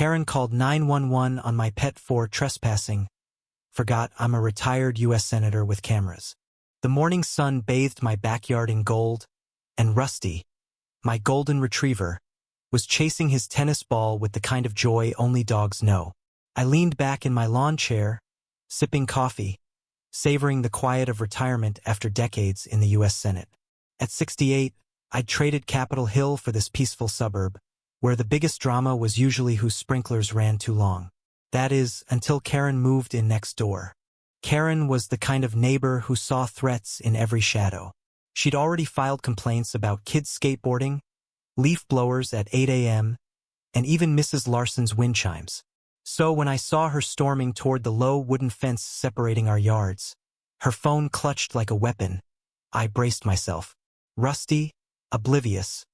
Karen called 911 on my pet for trespassing. Forgot I'm a retired U.S. Senator with cameras. The morning sun bathed my backyard in gold, and Rusty, my golden retriever, was chasing his tennis ball with the kind of joy only dogs know. I leaned back in my lawn chair, sipping coffee, savoring the quiet of retirement after decades in the U.S. Senate. At 68, I'd traded Capitol Hill for this peaceful suburb, where the biggest drama was usually whose sprinklers ran too long. That is, until Karen moved in next door. Karen was the kind of neighbor who saw threats in every shadow. She'd already filed complaints about kids skateboarding, leaf blowers at 8 a.m., and even Mrs. Larson's wind chimes. So when I saw her storming toward the low wooden fence separating our yards, her phone clutched like a weapon, I braced myself. Rusty, oblivious,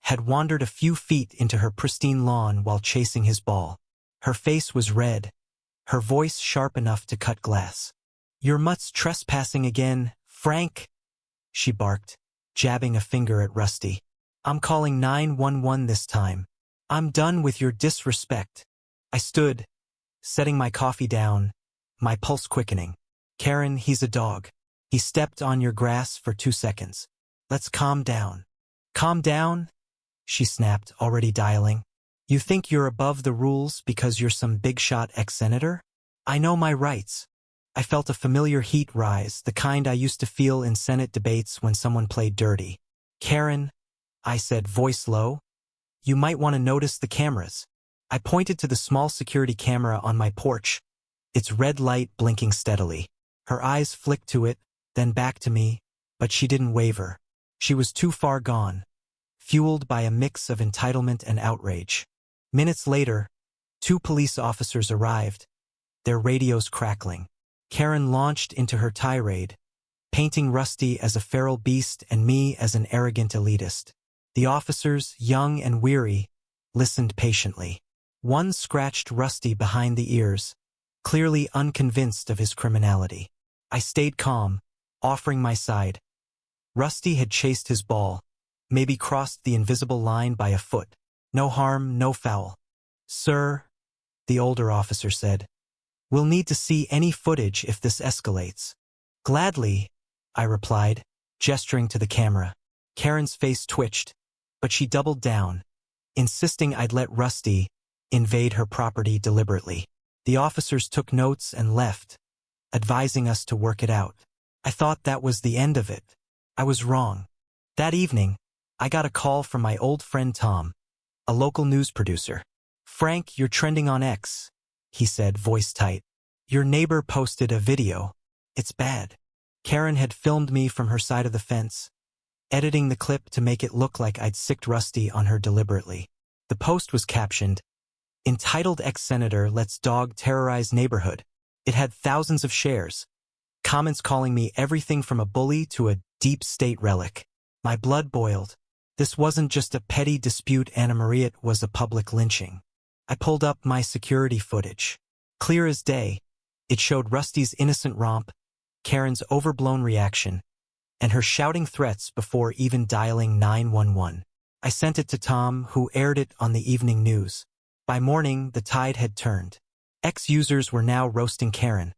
had wandered a few feet into her pristine lawn while chasing his ball. Her face was red, her voice sharp enough to cut glass. "Your mutt's trespassing again, Frank," she barked, jabbing a finger at Rusty. "I'm calling 911 this time. I'm done with your disrespect." I stood, setting my coffee down, my pulse quickening. "Karen, he's a dog. He stepped on your grass for 2 seconds. Let's calm down." "Calm down?" she snapped, already dialing. "You think you're above the rules because you're some big-shot ex-senator? I know my rights." I felt a familiar heat rise, the kind I used to feel in Senate debates when someone played dirty. "Karen," I said, voice low, "you might want to notice the cameras." I pointed to the small security camera on my porch, its red light blinking steadily. Her eyes flicked to it, then back to me, but she didn't waver. She was too far gone, fueled by a mix of entitlement and outrage. Minutes later, 2 police officers arrived, their radios crackling. Karen launched into her tirade, painting Rusty as a feral beast and me as an arrogant elitist. The officers, young and weary, listened patiently. One scratched Rusty behind the ears, clearly unconvinced of his criminality. I stayed calm, offering my side. Rusty had chased his ball, maybe crossed the invisible line by a foot. No harm, no foul. "Sir," the older officer said, "we'll need to see any footage if this escalates." "Gladly," I replied, gesturing to the camera. Karen's face twitched, but she doubled down, insisting I'd let Rusty invade her property deliberately. The officers took notes and left, advising us to work it out. I thought that was the end of it. I was wrong. That evening, I got a call from my old friend Tom, a local news producer. "Frank, you're trending on X," he said, voice tight. "Your neighbor posted a video. It's bad." Karen had filmed me from her side of the fence, editing the clip to make it look like I'd sicked Rusty on her deliberately. The post was captioned, "Entitled ex-senator lets dog terrorize neighborhood." It had thousands of shares, comments calling me everything from a bully to a deep state relic. My blood boiled. This wasn't just a petty dispute, Anna Maria, it was a public lynching. I pulled up my security footage. Clear as day, it showed Rusty's innocent romp, Karen's overblown reaction, and her shouting threats before even dialing 911. I sent it to Tom, who aired it on the evening news. By morning, the tide had turned. Ex-users were now roasting Karen,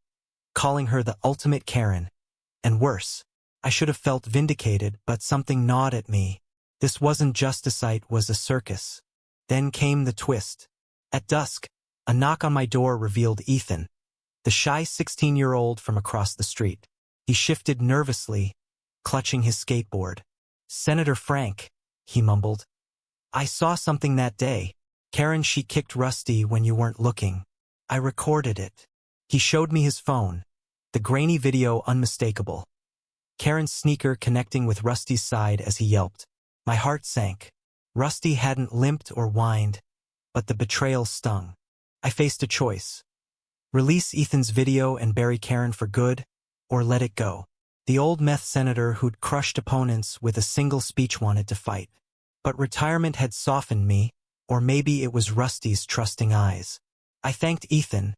calling her the ultimate Karen. And worse, I should have felt vindicated, but something gnawed at me. This wasn't just a site, it was a circus. Then came the twist. At dusk, a knock on my door revealed Ethan, the shy 16-year-old from across the street. He shifted nervously, clutching his skateboard. "Senator Frank," he mumbled. "I saw something that day. Karen, she kicked Rusty when you weren't looking. I recorded it." He showed me his phone, the grainy video unmistakable. Karen's sneaker connecting with Rusty's side as he yelped. My heart sank. Rusty hadn't limped or whined, but the betrayal stung. I faced a choice. Release Ethan's video and bury Karen for good, or let it go. The old meth senator who'd crushed opponents with a single speech wanted to fight. But retirement had softened me, or maybe it was Rusty's trusting eyes. I thanked Ethan,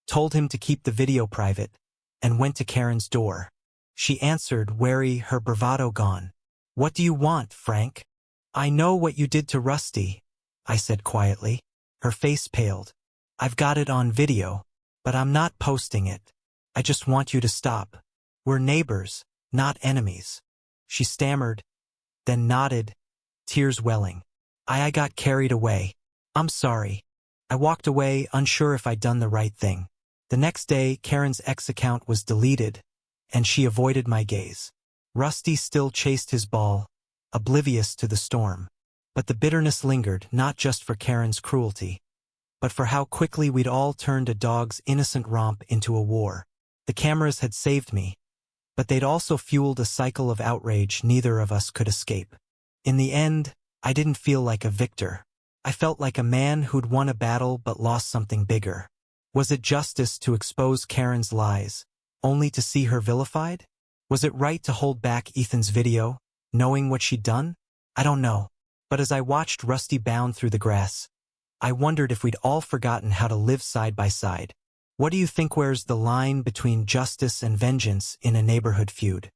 told him to keep the video private, and went to Karen's door. She answered, wary, her bravado gone. "What do you want, Frank?" "I know what you did to Rusty," I said quietly. Her face paled. I've got it on video, but I'm not posting it. I just want you to stop. We're neighbors, not enemies. She stammered, then nodded, tears welling. I got carried away. I'm sorry. I walked away, unsure if I'd done the right thing. The next day, Karen's ex account was deleted, and she avoided my gaze. Rusty still chased his ball, oblivious to the storm. But the bitterness lingered, not just for Karen's cruelty, but for how quickly we'd all turned a dog's innocent romp into a war. The cameras had saved me, but they'd also fueled a cycle of outrage neither of us could escape. In the end, I didn't feel like a victor. I felt like a man who'd won a battle but lost something bigger. Was it justice to expose Karen's lies, only to see her vilified? Was it right to hold back Ethan's video, knowing what she'd done? I don't know. But as I watched Rusty bound through the grass, I wondered if we'd all forgotten how to live side by side. What do you think? Where's the line between justice and vengeance in a neighborhood feud?